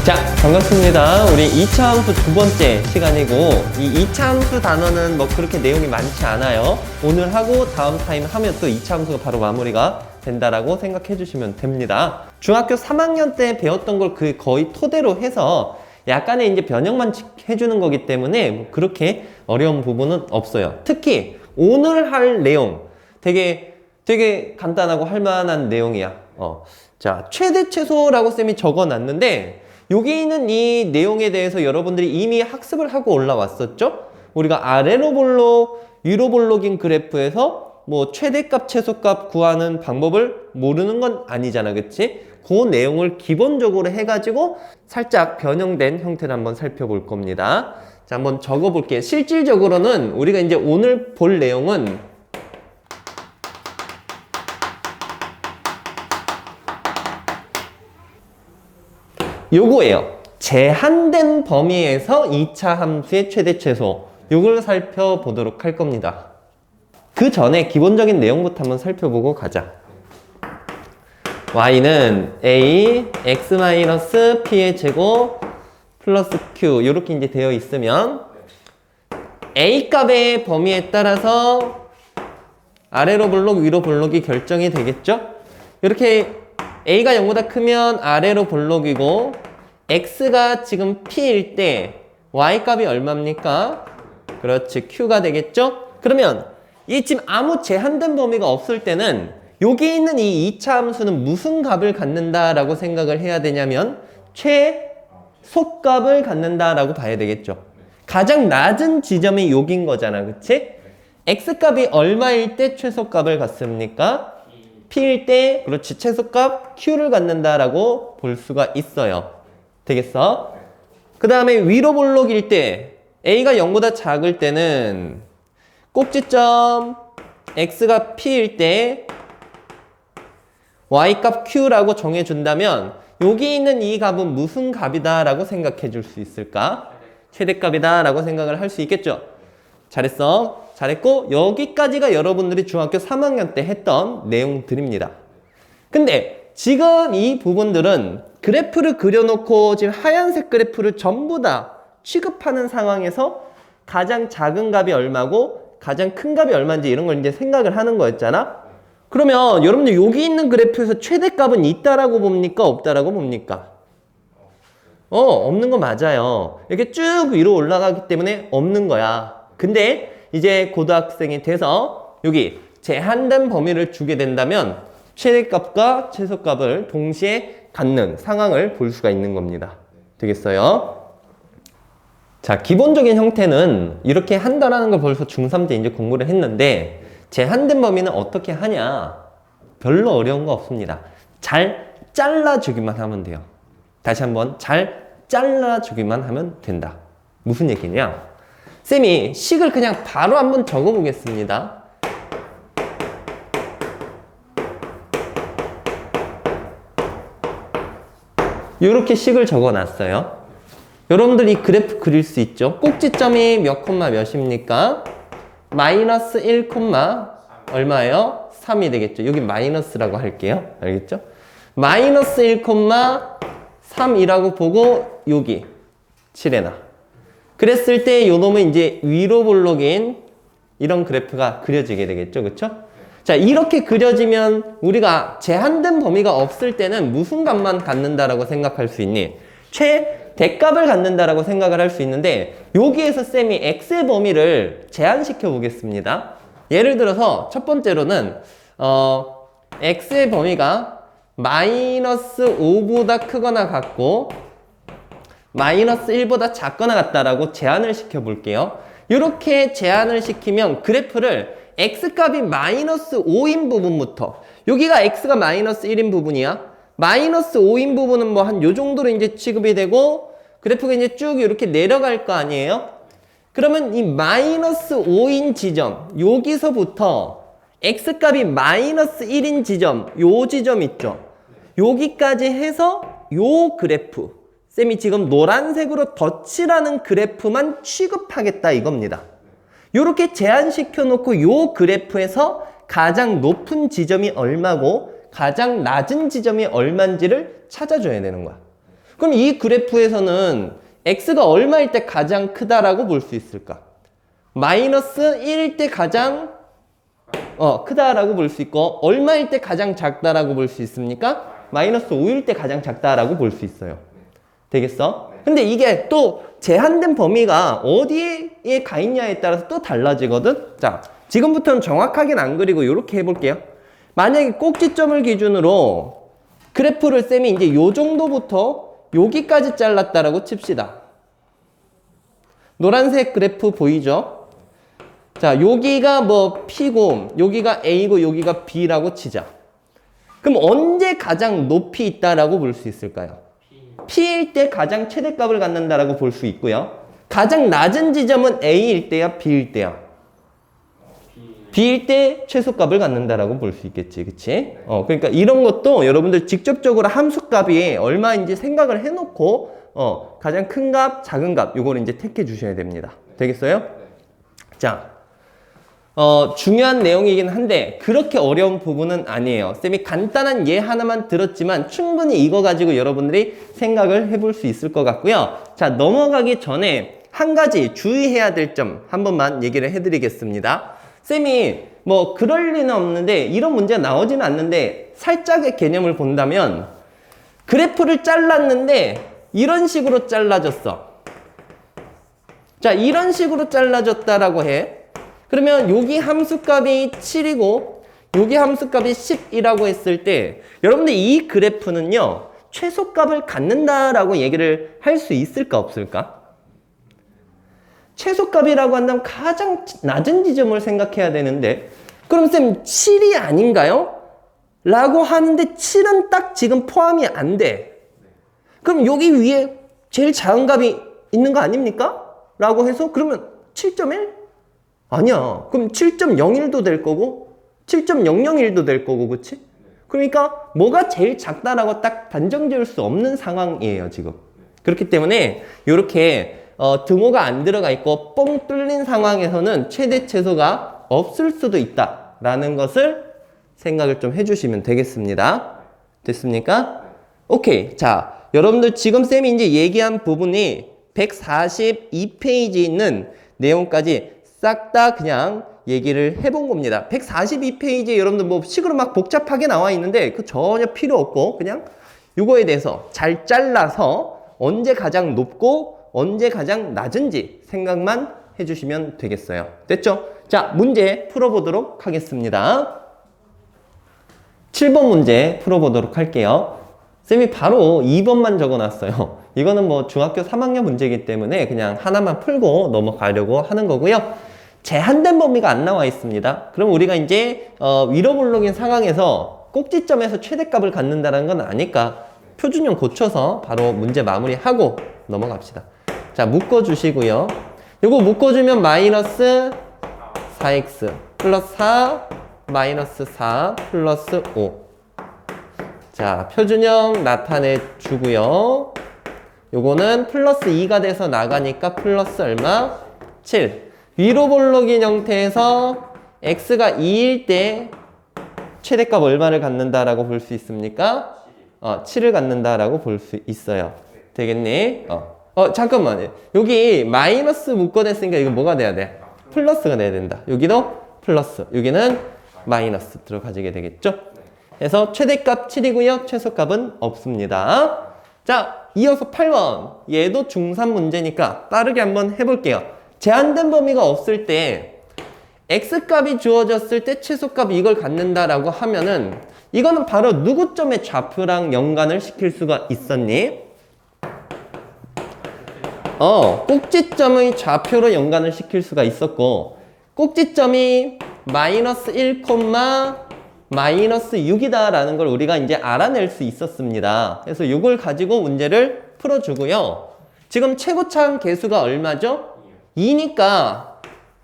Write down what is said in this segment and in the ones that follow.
자, 반갑습니다. 우리 2차 함수 두 번째 시간이고, 이 2차 함수 단어는 뭐 그렇게 내용이 많지 않아요. 오늘 하고 다음 타임 하면 또 2차 함수가 바로 마무리가 된다라고 생각해 주시면 됩니다. 중학교 3학년 때 배웠던 걸 거의 토대로 해서 약간의 이제 변형만 해주는 거기 때문에 뭐 그렇게 어려운 부분은 없어요. 특히 오늘 할 내용 되게 간단하고 할 만한 내용이야. 자, 최대 최소라고 쌤이 적어 놨는데 여기 있는 이 내용에 대해서 여러분들이 이미 학습을 하고 올라왔었죠? 우리가 아래로 볼록, 위로 볼록인 그래프에서 뭐 최대값, 최소값 구하는 방법을 모르는 건 아니잖아, 그치? 그 내용을 기본적으로 해가지고 살짝 변형된 형태를 한번 살펴볼 겁니다. 자, 한번 적어 볼게요. 실질적으로는 우리가 이제 오늘 볼 내용은 요거예요. 제한된 범위에서 2차 함수의 최대 최소, 요걸 살펴보도록 할 겁니다. 그 전에 기본적인 내용부터 한번 살펴보고 가자. y는 a x-p의 제곱 플러스 q 이렇게 이제 되어 있으면 a 값의 범위에 따라서 아래로 볼록 위로 볼록이 결정이 되겠죠? 이렇게 a가 0보다 크면 아래로 볼록이고 x가 지금 p일 때 y 값이 얼마입니까? 그렇지, q가 되겠죠? 그러면 이 지금 아무 제한된 범위가 없을 때는 여기 있는 이 2차 함수는 무슨 값을 갖는다라고 생각을 해야 되냐면 최소값을 갖는다라고 봐야 되겠죠. 가장 낮은 지점이 여긴 거잖아, 그치? x값이 얼마일 때 최소값을 갖습니까? p일 때, 그렇지, 최소값 q를 갖는다라고 볼 수가 있어요. 되겠어? 그 다음에 위로 볼록일 때 a가 0보다 작을 때는 꼭지점 x가 p일 때 y값 q라고 정해준다면 여기 있는 이 값은 무슨 값이다 라고 생각해 줄 수 있을까? 최대값이다 라고 생각을 할 수 있겠죠? 잘했어. 잘했고 여기까지가 여러분들이 중학교 3학년 때 했던 내용들입니다. 근데 지금 이 부분들은 그래프를 그려놓고 지금 하얀색 그래프를 전부 다 취급하는 상황에서 가장 작은 값이 얼마고 가장 큰 값이 얼마인지 이런 걸 이제 생각을 하는 거였잖아. 그러면 여러분들 여기 있는 그래프에서 최대값은 있다라고 봅니까? 없다라고 봅니까? 없는 거 맞아요. 이렇게 쭉 위로 올라가기 때문에 없는 거야. 근데 이제 고등학생이 돼서 여기 제한된 범위를 주게 된다면 최대값과 최소값을 동시에 갖는 상황을 볼 수가 있는 겁니다. 되겠어요? 자, 기본적인 형태는 이렇게 한다라는 걸 벌써 중3 때 이제 공부를 했는데 제한된 범위는 어떻게 하냐? 별로 어려운 거 없습니다. 잘 잘라주기만 하면 돼요. 다시 한번 잘 잘라주기만 하면 된다. 무슨 얘기냐? 쌤이 식을 그냥 바로 한번 적어보겠습니다. 이렇게 식을 적어놨어요. 여러분들 이 그래프 그릴 수 있죠? 꼭지점이 몇 콤마 몇입니까? 마이너스 1 콤마 얼마예요? 3이 되겠죠. 여기 마이너스라고 할게요. 알겠죠? 마이너스 1 콤마 3이라고 보고 여기 칠해놔. 그랬을 때 요 놈은 이제 위로 볼록인 이런 그래프가 그려지게 되겠죠. 그쵸? 자, 이렇게 그려지면 우리가 제한된 범위가 없을 때는 무슨 값만 갖는다라고 생각할 수 있니? 최대값을 갖는다라고 생각을 할 수 있는데 여기에서 쌤이 x의 범위를 제한시켜 보겠습니다. 예를 들어서 첫 번째로는 x의 범위가 마이너스 5보다 크거나 같고 마이너스 1보다 작거나 같다라고 제한을 시켜 볼게요. 이렇게 제한을 시키면 그래프를 x값이 마이너스 5인 부분부터, 여기가 x가 마이너스 1인 부분이야. 마이너스 5인 부분은 뭐 한 요 정도로 이제 취급이 되고 그래프가 이제 쭉 이렇게 내려갈 거 아니에요? 그러면 이 마이너스 5인 지점, 여기서부터 x값이 마이너스 1인 지점, 요 지점 있죠? 여기까지 해서 요 그래프, 쌤이 지금 노란색으로 덧칠하는 그래프만 취급하겠다 이겁니다. 이렇게 제한시켜 놓고 요 그래프에서 가장 높은 지점이 얼마고 가장 낮은 지점이 얼마인지를 찾아줘야 되는 거야. 그럼 이 그래프에서는 x가 얼마일 때 가장 크다라고 볼 수 있을까? 마이너스 1일 때 가장 크다라고 볼 수 있고, 얼마일 때 가장 작다라고 볼 수 있습니까? 마이너스 5일 때 가장 작다라고 볼 수 있어요. 되겠어? 근데 이게 또 제한된 범위가 어디에 가 있냐에 따라서 또 달라지거든? 자, 지금부터는 정확하게는 안 그리고 이렇게 해볼게요. 만약에 꼭지점을 기준으로 그래프를 쌤이 이제 요 정도부터 여기까지 잘랐다라고 칩시다. 노란색 그래프 보이죠? 자, 여기가 뭐 P고, 여기가 A고, 여기가 B라고 치자. 그럼 언제 가장 높이 있다라고 볼 수 있을까요? P일 때 가장 최대값을 갖는다라고 볼 수 있고요. 가장 낮은 지점은 A일 때야, B일 때야? B일 때 최소값을 갖는다라고 볼 수 있겠지, 그치? 그러니까 이런 것도 여러분들 직접적으로 함수값이 얼마인지 생각을 해놓고, 가장 큰 값, 작은 값, 요거를 이제 택해 주셔야 됩니다. 되겠어요? 자. 중요한 내용이긴 한데 그렇게 어려운 부분은 아니에요. 쌤이 간단한 예 하나만 들었지만 충분히 이거 가지고 여러분들이 생각을 해볼 수 있을 것 같고요. 자, 넘어가기 전에 한 가지 주의해야 될 점 한 번만 얘기를 해드리겠습니다. 쌤이 뭐 그럴 리는 없는데 이런 문제가 나오지는 않는데 살짝의 개념을 본다면 그래프를 잘랐는데 이런 식으로 잘라졌어. 자, 이런 식으로 잘라졌다라고 해. 그러면 여기 함수값이 7이고 여기 함수값이 10이라고 했을 때 여러분들 이 그래프는요 최소값을 갖는다라고 얘기를 할 수 있을까 없을까? 최소값이라고 한다면 가장 낮은 지점을 생각해야 되는데 그럼 쌤 7이 아닌가요? 라고 하는데 7은 딱 지금 포함이 안 돼. 그럼 여기 위에 제일 작은 값이 있는 거 아닙니까? 라고 해서 그러면 7.1? 아니야. 그럼 7.01도 될 거고 7.001도 될 거고, 그치? 그러니까 뭐가 제일 작다라고 딱 단정 지을 수 없는 상황이에요, 지금. 그렇기 때문에 이렇게 등호가 안 들어가 있고 뻥 뚫린 상황에서는 최대 최소가 없을 수도 있다라는 것을 생각을 좀 해주시면 되겠습니다. 됐습니까? 오케이. 자, 여러분들 지금 쌤이 이제 얘기한 부분이 142페이지에 있는 내용까지 싹 다 그냥 얘기를 해본 겁니다. 142페이지에 여러분들 뭐 식으로 막 복잡하게 나와 있는데 그 전혀 필요 없고 그냥 이거에 대해서 잘 잘라서 언제 가장 높고 언제 가장 낮은지 생각만 해주시면 되겠어요. 됐죠? 자, 문제 풀어보도록 하겠습니다. 7번 문제 풀어보도록 할게요. 쌤이 바로 2번만 적어놨어요. 이거는 뭐 중학교 3학년 문제이기 때문에 그냥 하나만 풀고 넘어가려고 하는 거고요. 제한된 범위가 안 나와 있습니다. 그럼 우리가 이제 위로 블록인 상황에서 꼭지점에서 최대값을 갖는다는 건 아니까 표준형 고쳐서 바로 문제 마무리하고 넘어갑시다. 자, 묶어주시고요. 요거 묶어주면 마이너스 4x 플러스 4 마이너스 4 플러스 5. 자, 표준형 나타내 주고요. 요거는 플러스 2가 돼서 나가니까 플러스 얼마? 7. 위로 볼록인 형태에서 x가 2일 때 최대값 얼마를 갖는다라고 볼 수 있습니까? 7을 갖는다라고 볼 수 있어요. 되겠니? 잠깐만. 여기 마이너스 묶어냈으니까 이거 뭐가 돼야 돼? 플러스가 돼야 된다. 여기도 플러스. 여기는 마이너스 들어가지게 되겠죠? 그래서 최대값 7이고요. 최소값은 없습니다. 자, 이어서 8번. 얘도 중3 문제니까 빠르게 한번 해볼게요. 제한된 범위가 없을 때 x값이 주어졌을 때 최소값 이걸 갖는다라고 하면은 이거는 바로 누구 점의 좌표랑 연관을 시킬 수가 있었니? 꼭지점의 좌표로 연관을 시킬 수가 있었고 꼭지점이 마이너스 1, 마이너스 6이다 라는 걸 우리가 이제 알아낼 수 있었습니다. 그래서 이걸 가지고 문제를 풀어주고요. 지금 최고차항 계수가 얼마죠? 2니까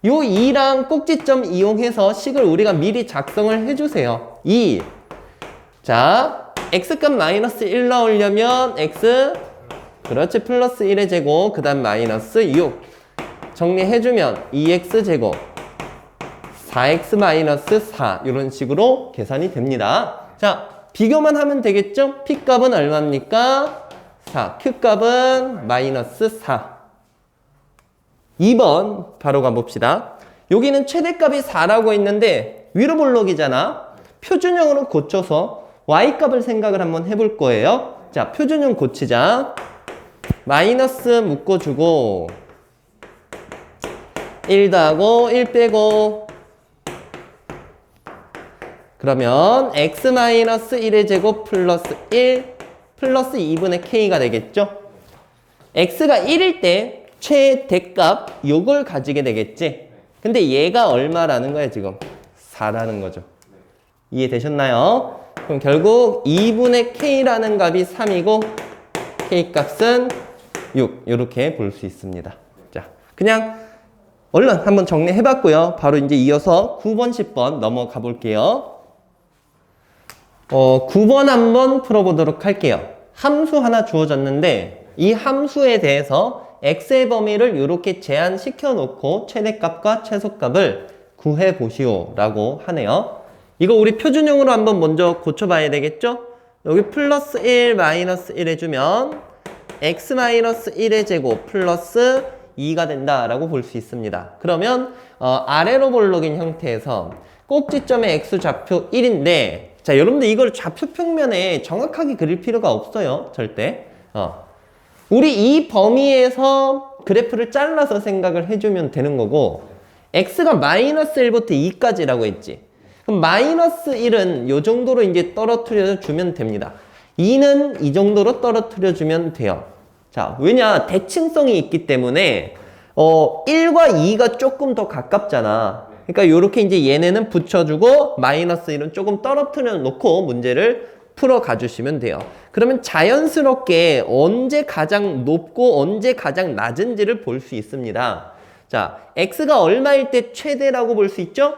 요 2랑 꼭지점 이용해서 식을 우리가 미리 작성을 해주세요. 2. 자, x값 마이너스 1 나오려면 x 그렇지 플러스 1의 제곱 그 다음 마이너스 6 정리해주면 2x 제곱 4x 마이너스 4 이런 식으로 계산이 됩니다. 자, 비교만 하면 되겠죠? p값은 얼마입니까? 4. Q값은 마이너스 4. 2번 바로 가봅시다. 여기는 최대값이 4라고 했는데 위로 볼록이잖아. 표준형으로 고쳐서 y값을 생각을 한번 해볼 거예요. 자, 표준형 고치자. 마이너스 묶어주고 1 더하고 1 빼고 그러면 x-1의 제곱 플러스 1 플러스 2분의 k가 되겠죠? x가 1일 때 최대값 요걸 가지게 되겠지? 근데 얘가 얼마라는 거야 지금? 4라는 거죠. 이해되셨나요? 그럼 결국 2분의 k라는 값이 3이고 k값은 6 이렇게 볼 수 있습니다. 자, 그냥 얼른 한번 정리해봤고요. 바로 이제 이어서 9번, 10번 넘어가 볼게요. 9번 한번 풀어보도록 할게요. 함수 하나 주어졌는데 이 함수에 대해서 x의 범위를 이렇게 제한시켜 놓고 최대값과 최소값을 구해보시오 라고 하네요. 이거 우리 표준형으로 한번 먼저 고쳐봐야 되겠죠? 여기 플러스 1 마이너스 1 해주면 x-1의 제곱 플러스 2가 된다라고 볼 수 있습니다. 그러면 아래로 볼록인 형태에서 꼭지점의 x좌표 1인데 자, 여러분들 이걸 좌표 평면에 정확하게 그릴 필요가 없어요. 절대. 우리 이 범위에서 그래프를 잘라서 생각을 해주면 되는 거고 x가 마이너스 1부터 2까지라고 했지. 그럼 마이너스 1은 이 정도로 이제 떨어뜨려 주면 됩니다. 2는 이 정도로 떨어뜨려 주면 돼요. 자, 왜냐? 대칭성이 있기 때문에 1과 2가 조금 더 가깝잖아. 그러니까 이렇게 이제 얘네는 붙여주고 마이너스 1은 조금 떨어뜨려 놓고 문제를 풀어 가주시면 돼요. 그러면 자연스럽게 언제 가장 높고 언제 가장 낮은지를 볼 수 있습니다. 자, x가 얼마일 때 최대라고 볼 수 있죠?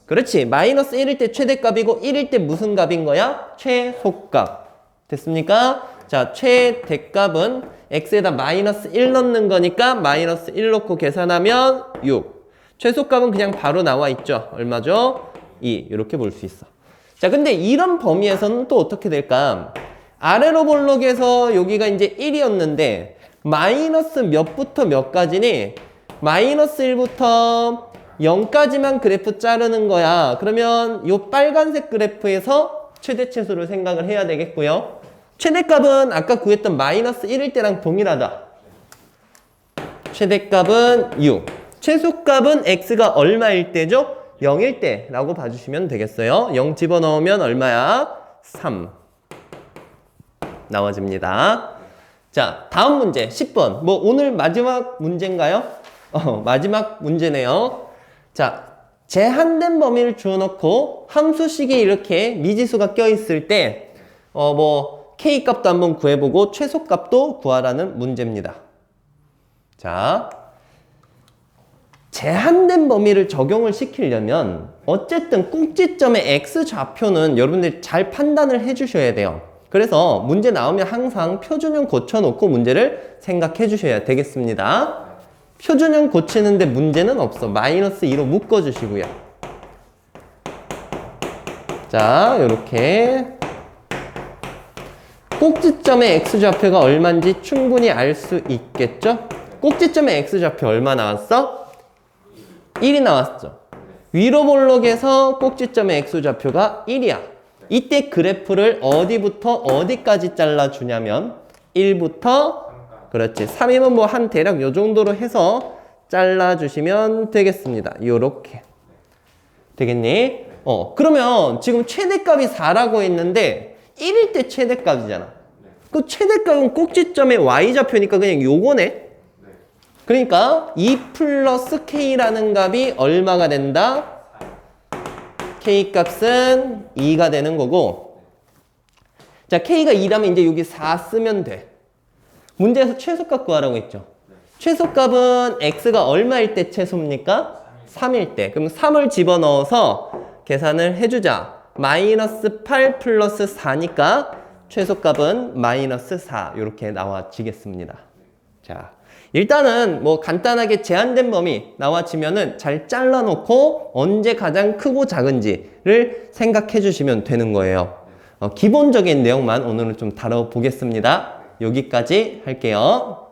그렇지. 마이너스 1일 때 최대값이고 1일 때 무슨 값인 거야? 최소값. 됐습니까? 자, 최대값은 x에다 마이너스 1 넣는 거니까 마이너스 1 넣고 계산하면 6. 최소값은 그냥 바로 나와 있죠. 얼마죠? 2. 이렇게 볼 수 있어. 자, 근데 이런 범위에서는 또 어떻게 될까? 아래로 볼록에서 여기가 이제 1이었는데 마이너스 몇부터 몇까지니? 마이너스 1부터 0까지만 그래프 자르는 거야. 그러면 이 빨간색 그래프에서 최대치수를 생각을 해야 되겠고요. 최대값은 아까 구했던 마이너스 1일 때랑 동일하다. 최대값은 6. 최소값은 x가 얼마일 때죠? 0일 때라고 봐주시면 되겠어요. 0 집어넣으면 얼마야? 3 나와집니다. 자, 다음 문제 10번. 뭐 오늘 마지막 문제인가요? 마지막 문제네요. 자, 제한된 범위를 주어놓고 함수식이 이렇게 미지수가 껴있을 때 k값도 한번 구해보고 최소값도 구하라는 문제입니다. 자, 제한된 범위를 적용을 시키려면 어쨌든 꼭지점의 x좌표는 여러분들이 잘 판단을 해주셔야 돼요. 그래서 문제 나오면 항상 표준형 고쳐놓고 문제를 생각해 주셔야 되겠습니다. 표준형 고치는데 문제는 없어. 마이너스 2로 묶어주시고요. 자, 요렇게 꼭지점의 x좌표가 얼마인지 충분히 알 수 있겠죠? 꼭지점의 x좌표 얼마 나왔어? 1이 나왔죠. 위로 볼록에서 꼭지점의 x좌표가 1이야. 이때 그래프를 어디부터 어디까지 잘라주냐면 1부터 그렇지 3이면 뭐 한 대략 요 정도로 해서 잘라주시면 되겠습니다. 요렇게 되겠니? 그러면 지금 최대값이 4라고 했는데 1일 때 최대값이잖아. 그 최대값은 꼭지점의 y좌표니까 그냥 요거네. 그러니까 2 플러스 k라는 값이 얼마가 된다? k값은 2가 되는 거고, 자, k가 2라면 이제 여기 4 쓰면 돼. 문제에서 최소값 구하라고 했죠. 최소값은 x가 얼마일 때 최소입니까? 3일 때. 그럼 3을 집어넣어서 계산을 해주자. 마이너스 8 플러스 4니까 최소값은 마이너스 4 이렇게 나와지겠습니다. 자, 일단은 뭐 간단하게 제한된 범위 나와지면은 잘 잘라놓고 언제 가장 크고 작은지를 생각해 주시면 되는 거예요. 기본적인 내용만 오늘은 좀 다뤄보겠습니다. 여기까지 할게요.